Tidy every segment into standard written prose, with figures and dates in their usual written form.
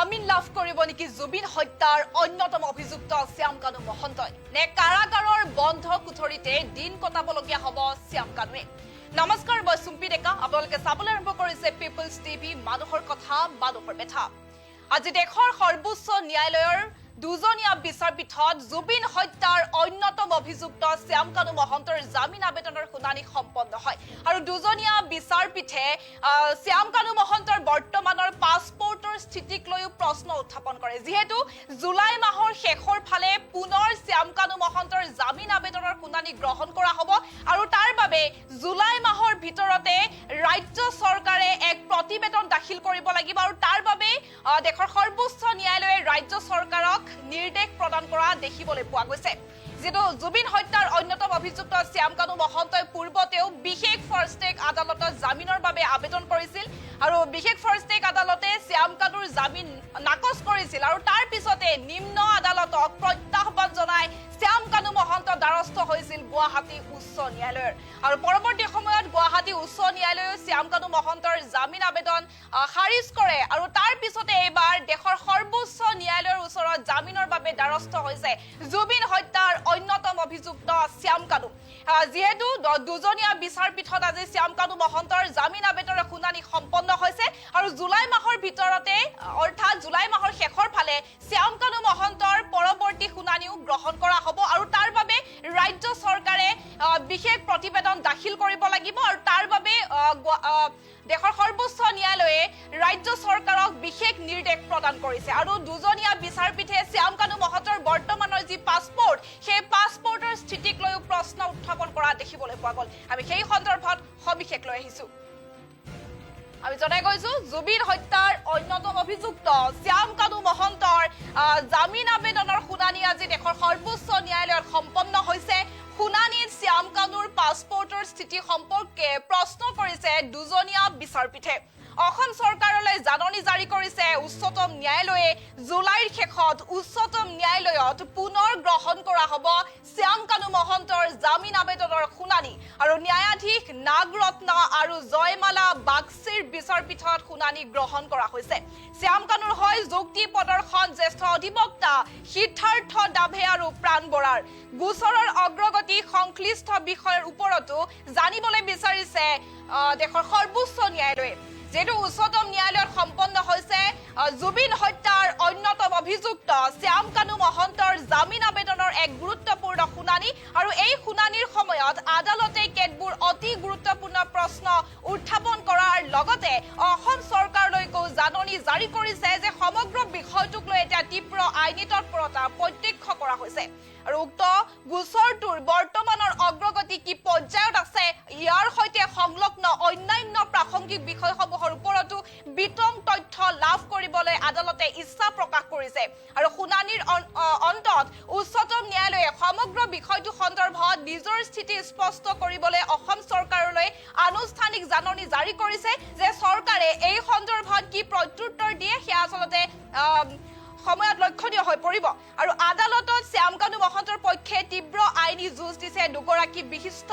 জামিন লাভ কৰিব নেকি জুবিন হত্যাৰ অন্যতম অভিযুক্ত শ্যাম কানু মহন্তই নে কাৰাগাৰৰ বন্ধ কোঠৰীতে দিন কটাবলগীয়া হ'ব শ্যাম কানুৱে নমস্কাৰ মই সুম্পি ডেকা আপোনালোকে চাবলৈ আৰম্ভ কৰিছে পিপলছ টিভি মানুহৰ কথা মানুহৰ বেথা আজি দেশৰ সৰ্বোচ্চ ন্যায়ালয়ৰ দুজনীয়া বিচাৰপীঠত জুবিন হত্যাৰ অন্যতম অভিযুক্ত শ্যাম কানু মহন্তৰ জামিন আবেদনৰ শুনানি সম্পন্ন হয় আৰু দুজনীয়া বিচাৰপীঠে শ্যাম কানু মহন্তৰ বৰ্তমানৰ পাছপোৰ্টৰ স্থিতিক লৈ প্ৰশ্ন উত্থাপন কৰে যেহেতু জুলাই মাহৰ শেষৰ ফালে পুনৰ শ্যাম কানু মহন্তৰ জামিন আবেদনৰ শুনানি গ্ৰহণ কৰা হ'ব আৰু তাৰ বাবে জুলাই মাহৰ ভিতৰতে ৰাজ্য চৰকাৰে এক প্ৰতিবেদন দাখিল কৰিব লাগিব আৰু তাৰ বাবে দেশৰ সৰ্বোচ্চ ন্যায়ালয়ে ৰাজ্য চৰকাৰক নিৰ্দেশ প্ৰদান কৰা দেখিবলৈ পোৱা গৈছে যেটো জুবিন হত্যাৰ অন্যতম অভিযুক্ত শ্যাম কানু মহন্তই পূৰ্বতেও বিশেষ ফাৰ্ষ্ট টেক আদালতত জামিনৰ বাবে আবেদন কৰিছিল আৰু বিশেষ ফাৰ্ষ্ট টেক আদালতে শ্যাম কানুৰ জামিন নাকচ কৰিছিল আৰু তাৰ পিছতে নিম্ন আদালতক প্ৰত্যাহ্বান জনাই শ্যাম কানু মহন্ত দ্বাৰস্থ হৈছিল গুৱাহাটী উচ্চ ন্যায়ালয়ৰ আৰু পৰৱৰ্তী সময়ত গুৱাহাটী উচ্চ ন্যায়ালয়ে শ্যাম কানু মহন্তৰ জামিন আবেদন খাৰিজ কৰে আৰু তাৰ পিছতে এবাৰ দেশৰ সৰ্বোচ্চ ন্যায়ালয়ৰ ওচৰত জামিনৰ বাবে দ্বাৰস্থ হৈছে জুবিন হত্যাৰ অন্যতম অভিযুক্ত শ্যাম কানু যেহেতু দুজনীয়া বিচাৰপীঠত আজি শ্যাম কানু মহন্তৰ জামিন আবেদনৰ শুনানি সম্পন্ন হৈছে আৰু জুলাই মাহৰ ভিতৰতে অৰ্থাৎ জুলাই মাহৰ শেষৰ ফালে শ্যাম কানু মহন্তৰ পৰৱৰ্তী শুনানিও গ্ৰহণ কৰা হ'ব আৰু তাৰ বাবে ৰাজ্য চৰকাৰে বিশেষ প্ৰতিবেদন দাখিল কৰিব লাগিব আৰু তাৰ বাবে দেশৰ সৰ্বোচ্চ ন্যায়ালয়ে ৰাজ্য চৰকাৰক বিশেষ নিৰ্দেশ প্ৰদান কৰিছে আৰু দুজনীয়া বিচাৰপীঠে শ্যাম কানু মহন্তৰ বৰ্তমানৰ যি পাছপোৰ্ট সেই পাছপোৰ্টৰ স্থিতিক লৈ প্ৰশ্ন উত্থাপন কৰা দেখিবলৈ পোৱা গ'ল আমি সেই সন্দৰ্ভত সবিশেষ লৈ আহিছো আমি জনাই গৈছো জুবিন হত্যাৰ অন্যতম অভিযুক্ত শ্যাম কানু মহন্তৰ জামিন আবেদনৰ শুনানি আজি দেশৰ সৰ্বোচ্চ ন্যায়ালয়ত সম্পন্ন হৈছে শুনানিত শ্যাম কানুৰ পাছপোৰ্টৰ স্থিতি সম্পৰ্কে প্ৰশ্ন কৰিছে দুজনীয়া বিচাৰপীঠে অসম চৰকাৰলৈ জাননী জাৰি কৰিছে উচ্চতম ন্যায়ালয়ে জুলাইৰ শেষত উচ্চতম ন্যায়ালয়ত পুনৰ গ্ৰহণ কৰা হ'ব শ্যাম কানু মহন্তৰ জামিন আবেদনৰ শুনানি আৰু ন্যায়াধীশ নাগৰত্ন আৰু জয়মালা বাগচিৰ বিচাৰপীঠত শুনানি গ্ৰহণ কৰা হৈছে শ্যাম কানুৰ হৈ যুক্তি প্ৰদৰ্শন জ্যেষ্ঠ অধিবক্তা সিদ্ধাৰ্থ ডাভে আৰু প্ৰাণ বৰাৰ গোচৰৰ অগ্ৰগতি সংশ্লিষ্ট বিষয়ৰ ওপৰতো জানিবলৈ বিচাৰিছে দেশৰ সৰ্বোচ্চ ন্যায়ালয়ে যেটো উচ্চতম ন্যায়ালয়ত সম্পন্ন হৈছে জুবিন হত্যাৰ অন্যতম অভিযুক্ত শ্যাম কানু মহন্তৰ জামিন আবেদনৰ এক গুৰুত্বপূৰ্ণ শুনানি আৰু এই শুনানিৰ সময়ত আদালতে কেতবোৰ অতি গুৰুত্বপূৰ্ণ প্ৰশ্ন উত্থাপন কৰাৰ লগতে অসম চৰকাৰলৈকো জাননী জাৰি কৰিছে যে সমগ্ৰ বিষয়টোক লৈ এটা তীব্ৰ আইনী তৎপৰতা প্ৰত্যক্ষ কৰা হৈছে আৰু উক্ত গোচৰটোৰ বৰ্তমানৰ অগ্ৰগতি কি পৰ্যায়ত আছে ইয়াৰ সৈতে সংলগ্ন অন্যান্য প্ৰাসংগিক বিষয়সমূহৰ ওপৰতো বিতং তথ্য লাভ কৰিবলৈ আদালতে ইচ্ছা প্ৰকাশ কৰিছে আৰু শুনানিৰ অন্তত উচ্চতম ন্যায়ালয়ে সমগ্ৰ বিষয়টো সন্দৰ্ভত নিজৰ স্থিতি স্পষ্ট কৰিবলৈ অসম চৰকাৰলৈ আনুষ্ঠানিক জাননী জাৰি কৰিছে যে চৰকাৰে এই সন্দৰ্ভত কি প্ৰত্যুত্তৰ দিয়ে সেয়া আচলতে সময়ত লক্ষণীয় হৈ পৰিব আৰু আদালতত শ্যাম কানু মহন্তৰ পক্ষে তীব্ৰ আইনী যুঁজ দিছে দুগৰাকী বিশিষ্ট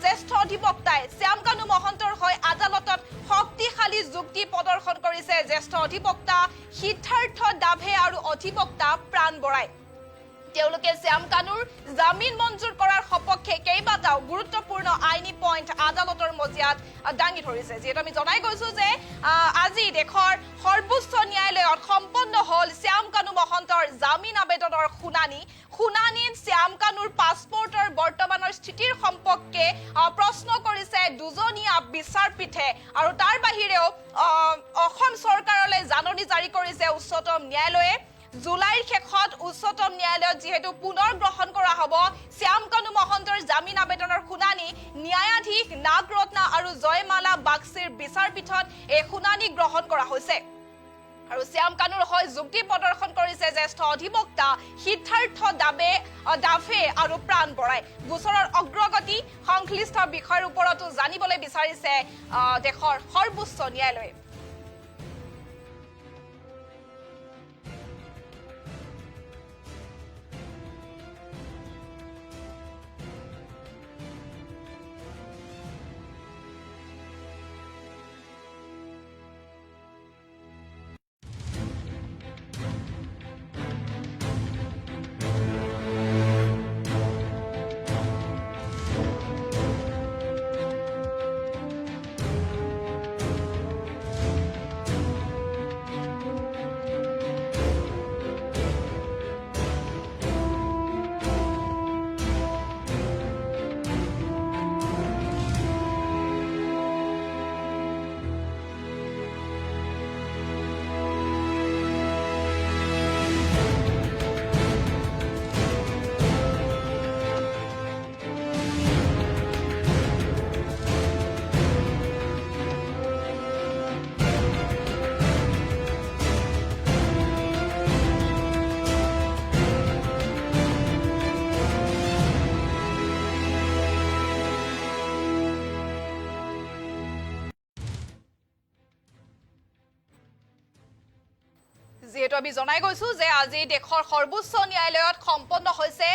জ্যেষ্ঠ অধিবক্তাই শ্যাম কানু মহন্তৰ হৈ আদালতত শক্তিশালী যুক্তি প্ৰদৰ্শন কৰিছে জ্যেষ্ঠ অধিবক্তা সিদ্ধাৰ্থ ডাভে আৰু অধিবক্তা প্ৰাণ বৰাই তেওঁলোকে শ্যাম কানুৰ জামিন মঞ্জুৰ কৰাৰ সপক্ষে কেইবাটাও গুৰুত্বপূৰ্ণ আইনী পইণ্ট আদালতৰ মজিয়াত দাঙি ধৰিছে যিহেতু আমি জনাই গৈছো যে আজি দেশৰ সৰ্বোচ্চ ন্যায়ালয়ত সম্পন্ন হ'ল শ্যাম কানু মহন্তৰ জামিন আবেদনৰ শুনানিত শ্যাম কানুৰ পাছপোৰ্টৰ বৰ্তমানৰ স্থিতিৰ সম্পৰ্কে প্ৰশ্ন কৰিছে দুজনীয়া বিচাৰপীঠে আৰু তাৰ বাহিৰেও অসম চৰকাৰলৈ জাননী জাৰি কৰিছে উচ্চতম ন্যায়ালয়ে জুলাইৰ শেষত উচ্চতম ন্যায়ালয়ত যেহেতু পুনৰ গ্ৰহণ কৰা হ'ব শ্যাম কানু মহন্তৰ জামিন আবেদনৰ শুনানি ন্যায়াধীশ নাগৰত্ন আৰু জয়মালা বাগচিৰ বিচাৰপীঠত এই শুনানি গ্ৰহণ কৰা হৈছে আৰু শ্যাম কানুৰ হৈ যুক্তি প্ৰদৰ্শন কৰিছে জ্যেষ্ঠ অধিবক্তা সিদ্ধাৰ্থ ডাভে আৰু প্ৰাণ বৰাই গোচৰৰ অগ্ৰগতি সংশ্লিষ্ট বিষয়ৰ ওপৰতো জানিবলৈ বিচাৰিছে দেশৰ সৰ্বোচ্চ ন্যায়ালয়ে যেহেতু আমি জনাই গৈছো যে আজি দেশৰ সৰ্বোচ্চ ন্যায়ালয়ত সম্পন্ন হৈছে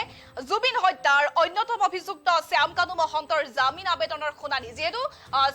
জুবিন হত্যাৰ অন্যতম অভিযুক্ত শ্যাম কানু মহন্তৰ জামিন আবেদনৰ শুনানি। যেহেতু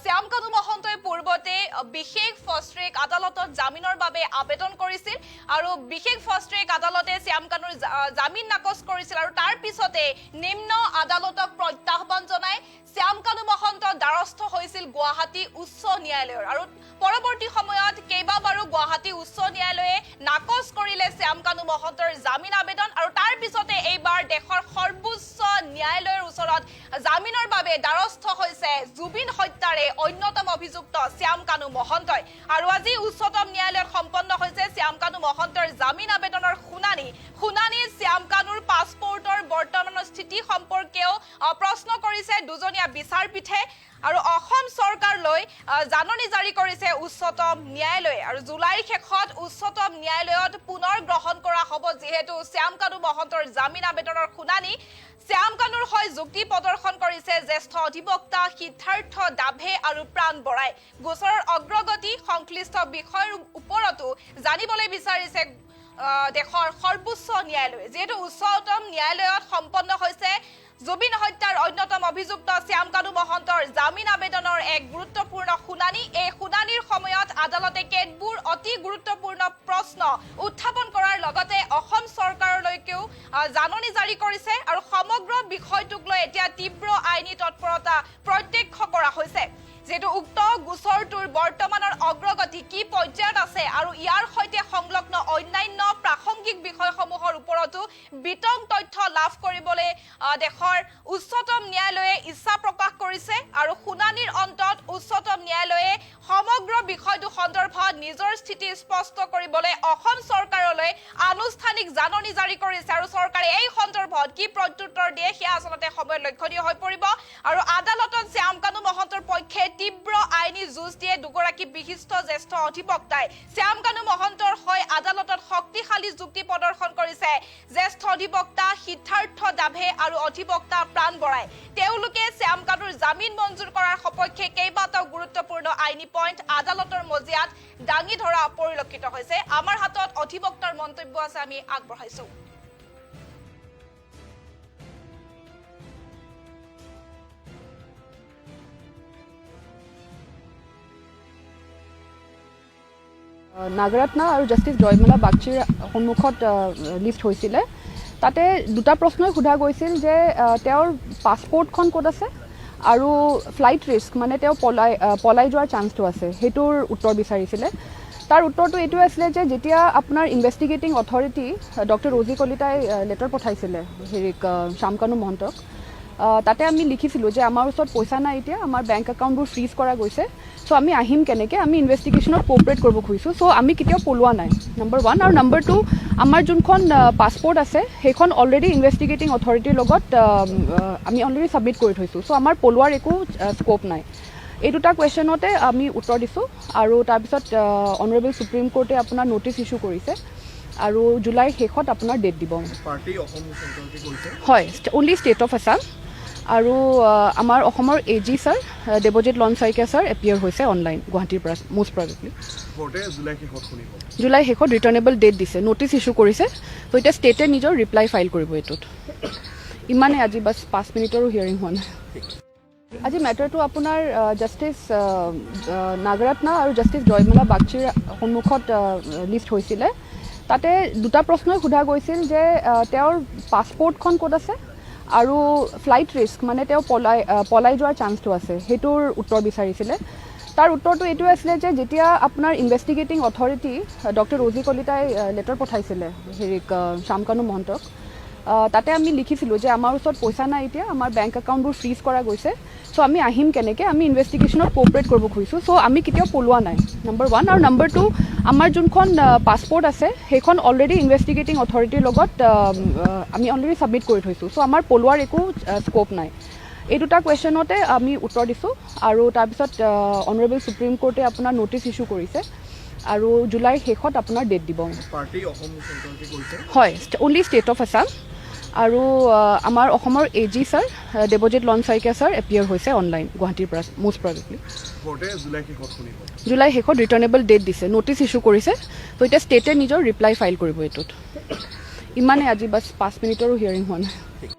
শ্যাম কানু মহন্তই পূৰ্বতে বিশেষ ফাষ্ট ট্ৰেক আদালতত জামিনৰ বাবে আবেদন কৰিছিল আৰু বিশেষ ফাষ্ট ট্ৰেক আদালতে শ্যাম কানুৰ জামিন নাকচ কৰিছিল আৰু তাৰ পিছতে নিম্ন আদালতক প্ৰত্যাহ্বান জনাই শ্যাম কানু মহন্ত দ্বাৰস্থ হৈছিল গুৱাহাটী উচ্চ ন্যায়ালয়ৰ আৰু পৰৱৰ্তী সময়ত কেইবাবাৰো গুৱাহাটী উচ্চ ন্যায়ালয়ে নাকচ কৰিলে শ্যাম কানু মহন্তৰ জামিন আবেদন আৰু তাৰ পিছতে এইবাৰ দেশৰ সৰ্বোচ্চ ন্যায়ালয়ৰ ওচৰত জামিনৰ বাবে দ্বাৰস্থ হৈছে জুবিন হত্যাৰে অন্যতম অভিযুক্ত শ্যাম কানু মহন্তই আৰু আজি উচ্চতম ন্যায়ালয়ত সম্পন্ন হৈছে শ্যাম কানু মহন্তৰ জামিন আবেদনৰ শুনানি। শ্যাম কানুৰ পাছপোৰ্টৰ বৰ্তমানৰ স্থিতি সম্পৰ্কেও প্ৰশ্ন কৰিছে দুজনীয়া বিচাৰপীঠে আৰু অসম চৰকাৰলৈ জাননী জাৰি কৰিছে উচ্চতম ন্যায়ালয়ে আৰু জুলাইৰ শেষত উচ্চতম ন্যায়ালয়ত পুনৰ গ্ৰহণ কৰা হ'ব যিহেতু শ্যাম কানু মহন্তৰ জামিন আবেদনৰ শুনানি। শ্যাম কানুৰ হৈ যুক্তি প্ৰদৰ্শন কৰিছে জ্যেষ্ঠ অধিবক্তা সিদ্ধাৰ্থ ডাভে আৰু প্ৰাণ বৰাই। গোচৰৰ অগ্ৰগতি সংশ্লিষ্ট বিষয়ৰ ওপৰতো জানিবলৈ বিচাৰিছে দেশৰ সৰ্বোচ্চ ন্যায়ালয়ে। যেহেতু উচ্চতম ন্যায়ালয়ত সম্পন্ন হৈছে জুবিন হত্যাৰ অন্যতম অভিযুক্ত শ্যাম কানু মহন্তৰ জামিন আবেদনৰ এক গুৰুত্বপূৰ্ণ শুনানি। এই শুনানিৰ সময়ত আদালতে কেতবোৰ অতি গুৰুত্বপূৰ্ণ প্ৰশ্ন উত্থাপন কৰাৰ লগতে অসম চৰকাৰলৈকেও জাননী জাৰি কৰিছে আৰু সমগ্ৰ বিষয়টোক লৈ এতিয়া তীব্ৰ আইনী তৎপৰতা প্ৰত্যক্ষ কৰা হৈছে। যেহেতু উক্ত গোচৰটোৰ বৰ্তমানৰ অগ্ৰগতি কি পৰ্যায়ত আছে আৰু ইয়াৰ সৈতে সংলগ্ন অন্যান্য প্ৰাসংগিক বিষয়সমূহৰ ওপৰতো বিতং তথ্য লাভ কৰিবলৈ দেশৰ উচ্চতম ন্যায়ালয়ে ইচ্ছা প্ৰকাশ কৰিছে আৰু শুনানিৰ অন্তত উচ্চতম ন্যায়ালয়ে সমগ্ৰ বিষয়টো সন্দৰ্ভত নিজৰ স্থিতি স্পষ্ট কৰিবলৈ অসম চৰকাৰলৈ আনুষ্ঠানিক জাননী জাৰি কৰিছে আৰু চৰকাৰে এই সন্দৰ্ভত কি প্ৰত্যুত্তৰ দিয়ে সেয়া আচলতে সময়ত লক্ষণীয় হৈ পৰিব আৰু আদালতত শ্যাম কানু মহন্তৰ পক্ষে তীব্ৰ আইনী যুঁজ দিয়ে দুগৰাকী বিশিষ্ট জ্যেষ্ঠ অধিবক্তাই। শ্যাম কানু মহন্তৰ হৈ আদালতত শক্তিশালী যুক্তি প্ৰদৰ্শন কৰিছে জ্যেষ্ঠ অধিবক্তা সিদ্ধাৰ্থ ডাভে আৰু অধিবক্তা প্ৰাণ বৰাই। তেওঁলোকে শ্যাম কানুৰ জামিন মঞ্জুৰ কৰাৰ সপক্ষে কেইবাটাও গুৰুত্বপূৰ্ণ আইনী পইণ্ট আদালতৰ মজিয়াত দাঙি ধৰা পৰিলক্ষিত হৈছে। আমাৰ হাতত অধিবক্তাৰ মন্তব্য আছে, আমি আগবঢ়াইছো। নাগৰত্ন আৰু জাষ্টিছ জয়মালা বাগচীৰ সন্মুখত লিষ্ট হৈছিলে। তাতে দুটা প্ৰশ্নই সোধা গৈছিল যে তেওঁৰ পাছপোৰ্টখন ক'ত আছে আৰু ফ্লাইট ৰিস্ক মানে তেওঁ পলাই যোৱাৰ চান্সটো আছে সেইটোৰ উত্তৰ বিচাৰিছিলে। তাৰ উত্তৰটো এইটোৱে আছিলে যে যেতিয়া আপোনাৰ ইনভেষ্টিগেটিং অথৰিটি ডক্টৰ ৰজি কলিতাই লেটাৰ পঠাইছিলে শ্যাম কানু মহন্তক, তাতে আমি লিখিছিলোঁ যে আমাৰ ওচৰত পইচা নাই, এতিয়া আমাৰ বেংক একাউণ্টবোৰ ফ্ৰিজ কৰা গৈছে, চ' আমি আহিম কেনেকৈ, আমি ইনভেষ্টিগেশ্যনত কোঅপাৰেট কৰিব খুজিছোঁ। চ' আমি কেতিয়াও পলোৱা নাই, নম্বৰ 1। আৰু নম্বৰ 2, আমাৰ যোনখন পাছপোৰ্ট আছে সেইখন অলৰেডি ইনভেষ্টিগেটিং অথৰিটিৰ লগত আমি অলৰেডি ছাবমিট কৰি থৈছোঁ। চ' আমাৰ পলোৱাৰ একো স্ক'প নাই। এই দুটা কুৱেশ্যনতে আমি উত্তৰ দিছোঁ আৰু তাৰপিছত অনাৰেবল সুপ্ৰিম কোৰ্টে আপোনাৰ ন'টিচ ইছ্যু কৰিছে আৰু জুলাইৰ শেষত আপোনাৰ ডেট দিব। হয়, অনলি ষ্টেট অফ আছাম আৰু আমাৰ অসমৰ AG sir Devajit Lon Saikia sir appear হৈছে অনলাইন গুৱাহাটীৰ পৰা মষ্ট প্ৰবেবলি। জুলাই শেষত ৰিটাৰ্ণেবল ডেট দিছে, ন'টিচ ইছ্যু কৰিছে। ত' এতিয়া ষ্টেটে নিজৰ ৰিপ্লাই ফাইল কৰিব এইটোত। ইমানেই আজি বাছ 5 মিনিটৰো হিয়াৰিং হোৱা নাই। আজি মেটাৰটো আপোনাৰ জাষ্টিছ নাগৰত্ন আৰু জাষ্টিছ জয়মালা বাগচীৰ সন্মুখত লিষ্ট হৈছিলে। তাতে দুটা প্ৰশ্নই সোধা গৈছিল যে তেওঁৰ পাছপোৰ্টখন ক'ত আছে আৰু ফ্লাইট ৰিস্ক মানে তেওঁ পলাই যোৱাৰ চান্সটো আছে সেইটোৰ উত্তৰ বিচাৰিছিলে। তাৰ উত্তৰটো এইটোৱে আছিলে যে যেতিয়া আপোনাৰ ইনভেষ্টিগেটিং অথৰিটি ডক্টৰ ৰজি কলিতাই লেটাৰ পঠাইছিলে শ্যাম কানু মহন্তক, তাতে আমি লিখিছিলোঁ যে আমাৰ ওচৰত পইচা নাই, এতিয়া আমাৰ বেংক একাউণ্টবোৰ ফ্ৰিজ কৰা গৈছে, চ' আমি আহিম কেনেকৈ, আমি ইনভেষ্টিগেশ্যনত কোঅপাৰেট কৰিব খুজিছোঁ। চ' আমি কেতিয়াও পলোৱা নাই, নম্বৰ 1। আৰু নম্বৰ 2, আমাৰ যোনখন পাছপোৰ্ট আছে সেইখন অলৰেডি ইনভেষ্টিগেটিং অথৰিটিৰ লগত আমি অলৰেডি ছাবমিট কৰি থৈছোঁ। চ' আমাৰ পলোৱাৰ একো স্ক'প নাই। এই দুটা কুৱেশ্যনতে আমি উত্তৰ দিছোঁ আৰু তাৰপিছত অনাৰেবল সুপ্ৰিম কোৰ্টে আপোনাৰ ন'টিচ ইছ্যু কৰিছে আৰু জুলাইৰ শেষত আপোনাৰ ডেট দিব। হয়, অনলি ষ্টেট অফ আছাম আৰু আমাৰ অসমৰ AG sir Devajit Lon Saikia sir appear হৈছে অনলাইন গুৱাহাটীৰ পৰা মষ্ট প্ৰবেবলি। কোৰ্টে জুলাই শেষত শুনিব। জুলাই শেষত ৰিটাৰ্ণেবল ডেট দিছে, নটিচ ইছ্যু কৰিছে। তো এতিয়া ষ্টেটে নিজৰ ৰিপ্লাই ফাইল কৰিব এইটোত। ইমানে আজি বাছ 5 মিনিটৰো হিয়াৰিং হোৱা নাই।